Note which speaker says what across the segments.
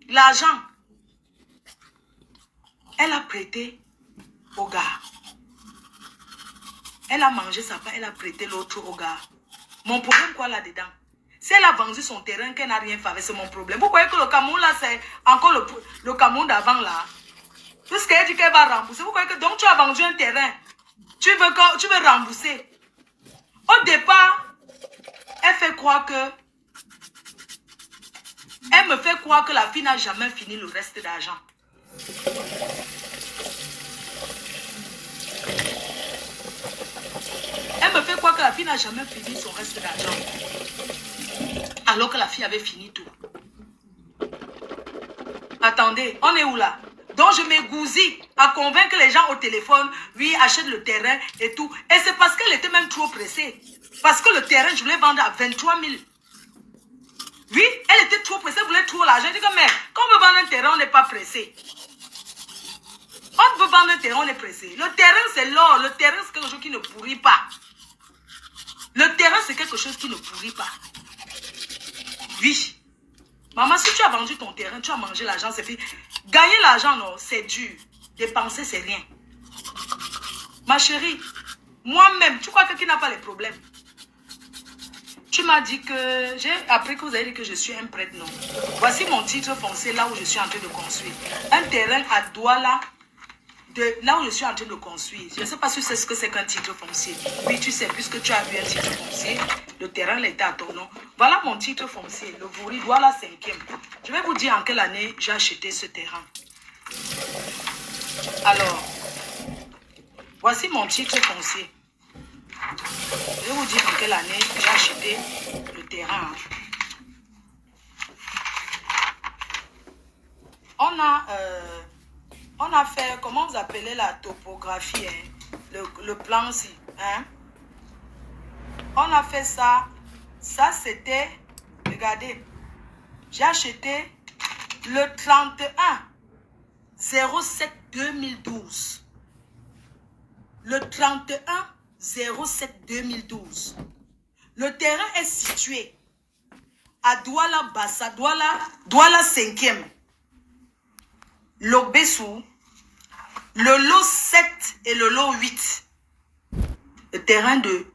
Speaker 1: l'argent, elle a prêté au gars. Elle a mangé sa part, elle a prêté l'autre au gars. Mon problème, quoi, là-dedans? Si elle a vendu son terrain, qu'elle n'a rien fait, c'est mon problème. Vous croyez que le Cameroun, là, c'est encore le Cameroun d'avant, là? Puisqu'elle dit qu'elle va rembourser. Vous croyez que donc tu as vendu un terrain? Tu veux rembourser. Au départ, elle fait croire que... Elle me fait croire que la fille n'a jamais fini le reste d'argent. Elle me fait croire que la fille n'a jamais fini son reste d'argent. Alors que la fille avait fini tout. Attendez, on est où là? Donc je m'égousille à convaincre les gens au téléphone, oui, achète le terrain et tout. Et c'est parce qu'elle était même trop pressée. Parce que le terrain, je voulais vendre à 23 000. Oui, elle était trop pressée, elle voulait trop l'argent. Je dis que, mais quand on veut vendre un terrain, on n'est pas pressé. On veut vendre un terrain, on est pressé. Le terrain, c'est l'or. Le terrain, c'est quelque chose qui ne pourrit pas. Le terrain, c'est quelque chose qui ne pourrit pas. Oui. Maman, si tu as vendu ton terrain, tu as mangé l'argent, c'est fini. Gagner l'argent, non, c'est dur. Dépenser, c'est rien. Ma chérie, moi-même, tu crois que qui n'a pas les problèmes? Tu m'as dit que... J'ai appris que vous avez dit que je suis un prêtre, non. Voici mon titre foncier là où je suis en train de construire. Un terrain à Douala, là où je suis en train de construire. Je ne sais pas si c'est ce que c'est qu'un titre foncier. Oui, tu sais, puisque tu as vu un titre foncier, le terrain était à ton nom. Voilà mon titre foncier, le Vouri, Douala 5e. Je vais vous dire en quelle année j'ai acheté ce terrain. Alors, voici mon titre foncier. Je vais vous dire en quelle année j'ai acheté le terrain. On a fait, comment vous appelez la topographie, hein? Le plan aussi. Hein? On a fait ça. Ça, c'était, regardez, j'ai acheté le 31/07/2012. Le 31/07/2012. Le terrain est situé à Douala Bassa, Douala 5e. Lobessou, le lot 7 et le lot 8. Le terrain de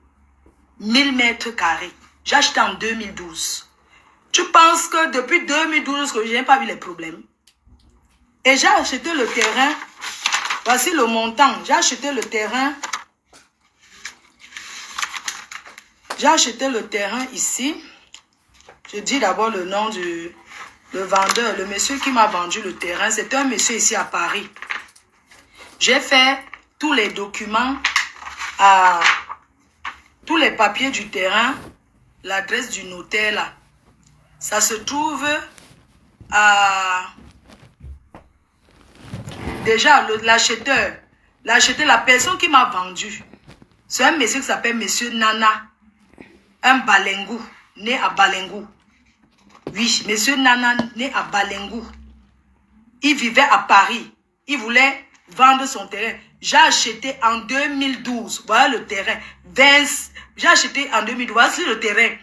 Speaker 1: 1000 mètres carrés. J'ai acheté en 2012. Tu penses que depuis 2012 que je n'ai pas vu les problèmes? Et j'ai acheté le terrain. Voici le montant. J'ai acheté le terrain. J'ai acheté le terrain ici. Je dis d'abord le nom du vendeur. Le monsieur qui m'a vendu le terrain, c'est un monsieur ici à Paris. J'ai fait tous les documents, tous les papiers du terrain, l'adresse du notaire là. Ça se trouve à... Déjà, l'acheteur, la personne qui m'a vendu, c'est un monsieur qui s'appelle monsieur Nana, un Balengou, né à Balengou. Oui, monsieur Nana, né à Balengou. Il vivait à Paris. Il voulait vendre son terrain. J'ai acheté en 2012. Voilà le terrain. J'ai acheté en 2012. Voici le terrain.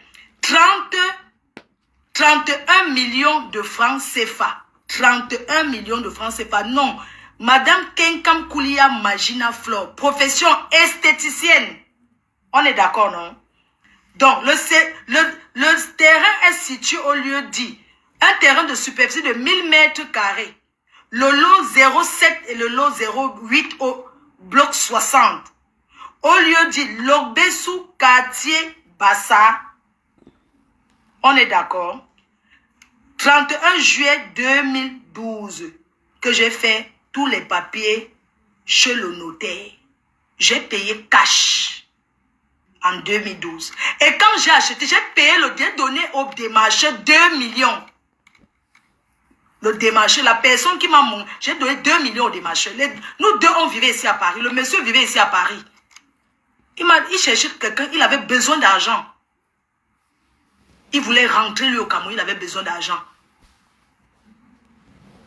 Speaker 1: 31 millions de francs CFA. 31 millions de francs CFA. Non. Madame Kenkam Koulia Magina Flor. Profession esthéticienne. On est d'accord, non? Donc, le terrain est situé au lieu dit. Un terrain de superficie de 1000 mètres carrés. Le lot 07 et le lot 08 au bloc 60. Au lieu dit Lobessou, quartier Bassa. On est d'accord. 31 juillet 2012 que j'ai fait tous les papiers chez le notaire. J'ai payé cash. En 2012. Et quand j'ai acheté, j'ai payé j'ai donné au démarcheur 2 millions. Le démarcheur, la personne qui m'a monté, j'ai donné 2 millions au démarcheur. Nous deux, on vivait ici à Paris. Le monsieur vivait ici à Paris. Il cherchait quelqu'un, il avait besoin d'argent. Il voulait rentrer lui au Cameroun, il avait besoin d'argent.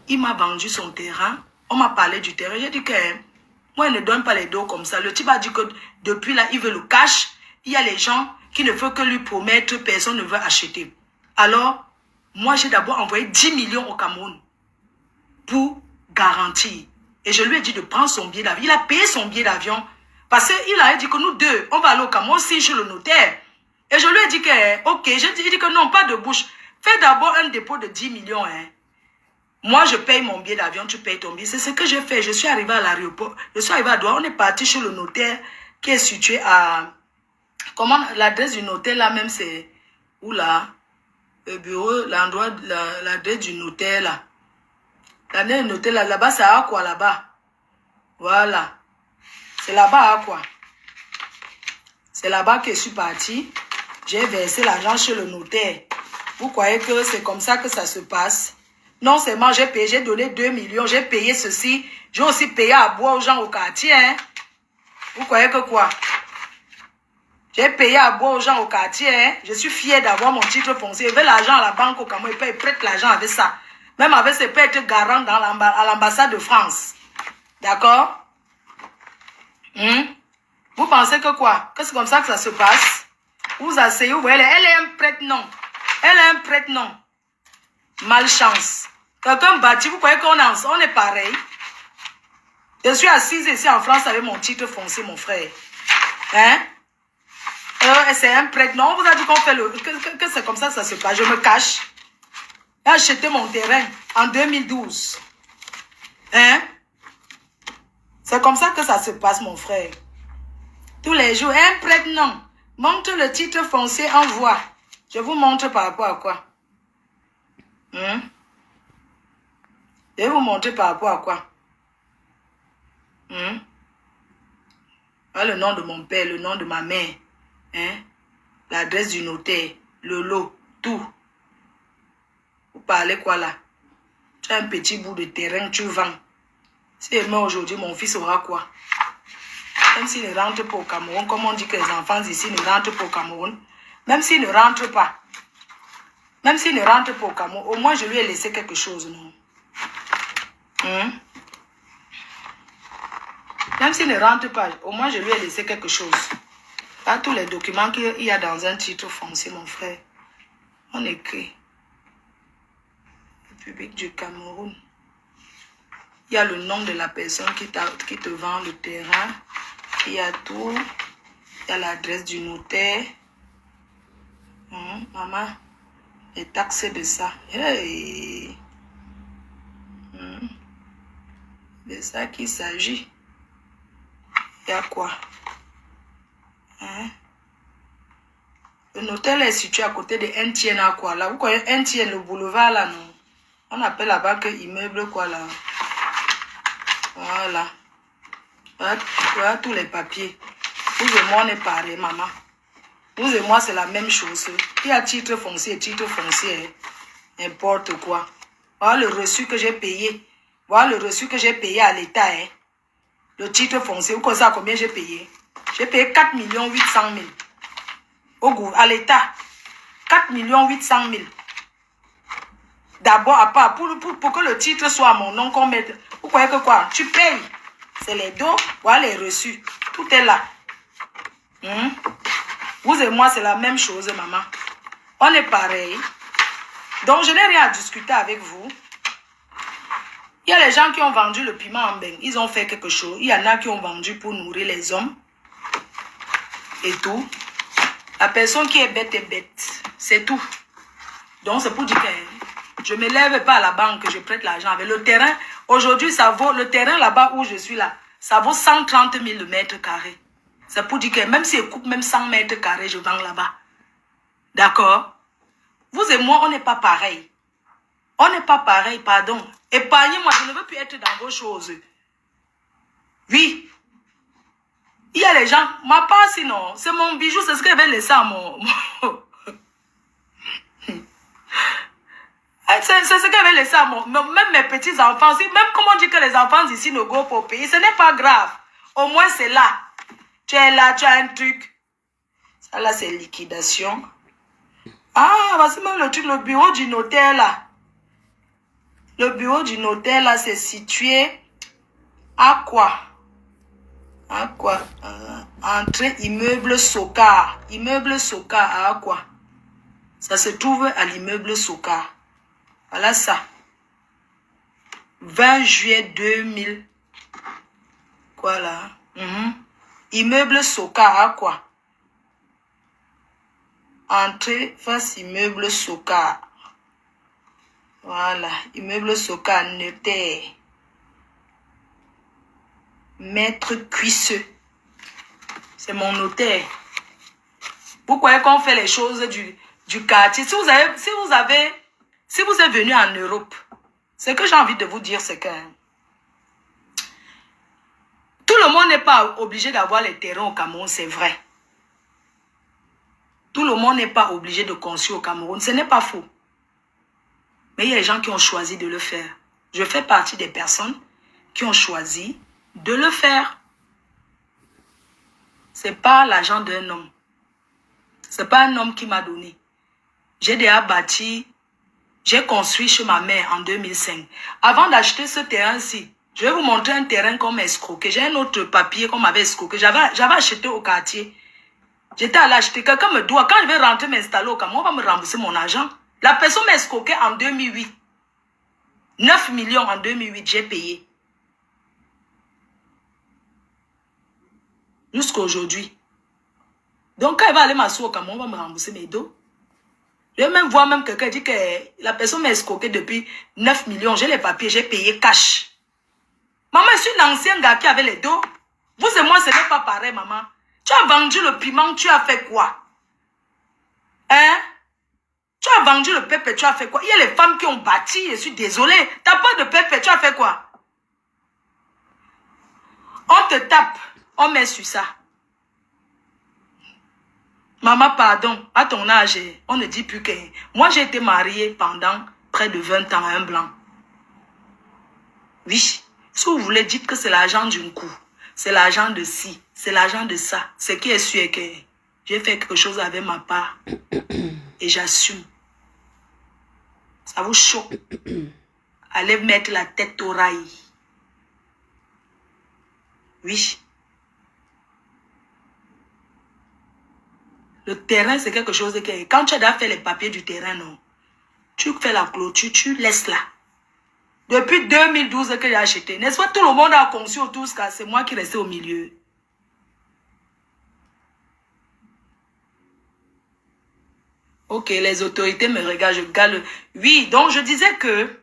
Speaker 1: Il m'a vendu son terrain. On m'a parlé du terrain. J'ai dit que moi, il ne donne pas les dos comme ça. Le type a dit que depuis là, il veut le cash. Il y a les gens qui ne veulent que lui promettre, personne ne veut acheter. Alors, moi, j'ai d'abord envoyé 10 millions au Cameroun. pour garantir. Et je lui ai dit de prendre son billet d'avion. Il a payé son billet d'avion. Parce qu'il a dit que nous deux, on va aller au Cameroun, signe chez le notaire. Et je lui ai dit que, ok, j'ai dit que non, pas de bouche. Fais d'abord un dépôt de 10 millions. Hein. Moi, je paye mon billet d'avion, tu payes ton billet. C'est ce que j'ai fait. Je suis arrivé à l'aéroport. Je suis arrivé à Douala. On est parti chez le notaire qui est situé à... Comment l'adresse du notaire là même, c'est... Où là? Le bureau, l'endroit, l'adresse du notaire là. L'adresse du notaire là, là-bas, c'est à quoi là-bas? Voilà. C'est là-bas à quoi? C'est là-bas que je suis parti. J'ai versé l'argent chez le notaire. Vous croyez que c'est comme ça que ça se passe? Non seulement j'ai payé, j'ai donné 2 millions, j'ai payé ceci. J'ai aussi payé à boire aux gens au quartier. Hein? Vous croyez que quoi? J'ai payé à boire aux gens au quartier. Hein? Je suis fier d'avoir mon titre foncier. Je veux l'argent à la banque au Cameroun. Il prête l'argent avec ça. Même avec ce peut être garant dans à l'ambassade de France. D'accord? Vous pensez que quoi? Que c'est comme ça que ça se passe? Vous asseyez, vous voyez, elle est un prête-nom. Elle est un prête-nom. Malchance. Quelqu'un bâti, vous croyez qu'on est pareil? Je suis assise ici en France avec mon titre foncier, mon frère. Hein? C'est un prête-nom. On vous a dit qu'on fait que c'est comme ça que ça se passe. Je me cache. J'ai acheté mon terrain en 2012. Hein? C'est comme ça que ça se passe, mon frère. Tous les jours, un prête-nom. Montre le titre foncier, envoie. Je vous montre par rapport à quoi? Je vais vous montrer par rapport à quoi? Le nom de mon père, le nom de ma mère. Hein? L'adresse du notaire, le lot, tout. Vous parlez quoi là? Tu as un petit bout de terrain, tu vends. Si elle meurt aujourd'hui, mon fils aura quoi? Même s'il ne rentre pas au Cameroun, comme on dit que les enfants ici ne rentrent pas au Cameroun, même s'il ne rentre pas, même s'il ne rentre pas au Cameroun, au moins je lui ai laissé quelque chose, non? Même s'il ne rentre pas, au moins je lui ai laissé quelque chose. Pas tous les documents qu'il y a dans un titre foncier, mon frère. On écrit. République du Cameroun. Il y a le nom de la personne qui te vend le terrain. Il y a tout. Il y a l'adresse du notaire. Maman, les taxes de ça. Hey. De ça qu'il s'agit. Il y a quoi? Le notaire est situé à côté de Ntien à quoi là? Vous connaissez Ntien, le boulevard là, non? On appelle là-bas que immeuble quoi là? Voilà. Voilà tous les papiers. Vous et moi, on est pareil, maman. Vous et moi, c'est la même chose. Il y a titre foncier, n'importe quoi. Voilà le reçu que j'ai payé. Voilà le reçu que j'ai payé à l'État. Hein. Le titre foncier, vous connaissez combien j'ai payé? J'ai payé 4 800 000. Au goût, à l'État. 4 800 000. D'abord, à part, pour que le titre soit à mon nom, qu'on mette. Vous croyez que quoi? Tu payes. C'est les dos, voilà les reçus. Tout est là. Vous et moi, c'est la même chose, maman. On est pareil. Donc, je n'ai rien à discuter avec vous. Il y a les gens qui ont vendu le piment en beng. Ils ont fait quelque chose. Il y en a qui ont vendu pour nourrir les hommes. Et tout. La personne qui est bête est bête. C'est tout. Donc, c'est pour dire que je ne me lève pas à la banque, je prête l'argent avec le terrain. Aujourd'hui, ça vaut, le terrain là-bas où je suis là, ça vaut 130 000 le mètre carré. C'est pour dire que même si je coupe même 100 mètres carrés, je vends là-bas. D'accord? Vous et moi, on n'est pas pareil. On n'est pas pareil, pardon. Épargnez-moi, je ne veux plus être dans vos choses. Oui. Il y a les gens, ma part sinon, c'est mon bijou, c'est ce que je vais laisser à mon... C'est ce que je vais laisser à mon... Même mes petits-enfants, même comme on dit que les enfants d'ici ne go pas au pays, ce n'est pas grave. Au moins c'est là. Tu es là, tu as un truc. Ça là, c'est liquidation. Ah, voici même le truc, le bureau du notaire là. Le bureau du notaire là, c'est situé à quoi? À quoi? Entrée immeuble Sokar. Immeuble Sokar à quoi? Ça se trouve à l'immeuble Sokar. Voilà ça. 20 juillet 2000. Quoi là? Immeuble Soka, quoi? Entrée, face immeuble Soka. Voilà, immeuble Soka, notaire. Maître Cuisseux. C'est mon notaire. Vous croyez qu'on fait les choses du quartier? Si vous êtes venu en Europe, ce que j'ai envie de vous dire, c'est que tout le monde n'est pas obligé d'avoir les terrains au Cameroun, c'est vrai. Tout le monde n'est pas obligé de construire au Cameroun, ce n'est pas faux. Mais il y a des gens qui ont choisi de le faire. Je fais partie des personnes qui ont choisi de le faire. Ce n'est pas l'argent d'un homme. Ce n'est pas un homme qui m'a donné. J'ai déjà bâti, j'ai construit chez ma mère en 2005. Avant d'acheter ce terrain-ci, je vais vous montrer un terrain qu'on m'a escroqué. J'ai un autre papier qu'on m'avait escroqué. J'avais acheté au quartier. J'étais allé acheter. Quelqu'un me doit. Quand je vais rentrer m'installer au Cameroun, on va me rembourser mon argent. La personne m'a escroqué en 2008. 9 millions en 2008, j'ai payé. Jusqu'à aujourd'hui. Donc, quand il va aller m'asseoir au Cameroun, on va me rembourser mes dos. Je vais même voir quelqu'un dit que la personne m'a escroqué depuis 9 millions. J'ai les papiers, j'ai payé cash. Maman, je suis une ancienne gars qui avait les dos. Vous et moi, ce n'est pas pareil, maman. Tu as vendu le piment, tu as fait quoi? Hein? Tu as vendu le pépé, tu as fait quoi? Il y a les femmes qui ont bâti, je suis désolée. Tu n'as pas de pépé, tu as fait quoi? On te tape, on met sur ça. Maman, pardon, à ton âge, on ne dit plus que... Moi, j'ai été mariée pendant près de 20 ans à un blanc. Oui. Si vous voulez, dites que c'est l'argent d'une coup. C'est l'argent de ci. C'est l'argent de ça. Ce qui est sûr est que j'ai fait quelque chose avec ma part. Et j'assume. Ça vous choque. Allez mettre la tête au rail. Oui. Le terrain, c'est quelque chose que... Quand tu as déjà fait les papiers du terrain, non. Tu fais la clôture, tu laisses là. Depuis 2012 que j'ai acheté. N'est-ce pas, tout le monde a conçu autour, c'est moi qui restais au milieu. Ok, les autorités me regardent, je gale. Oui, donc je disais que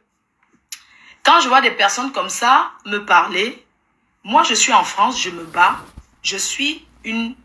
Speaker 1: quand je vois des personnes comme ça me parler, moi je suis en France, je me bats, je suis une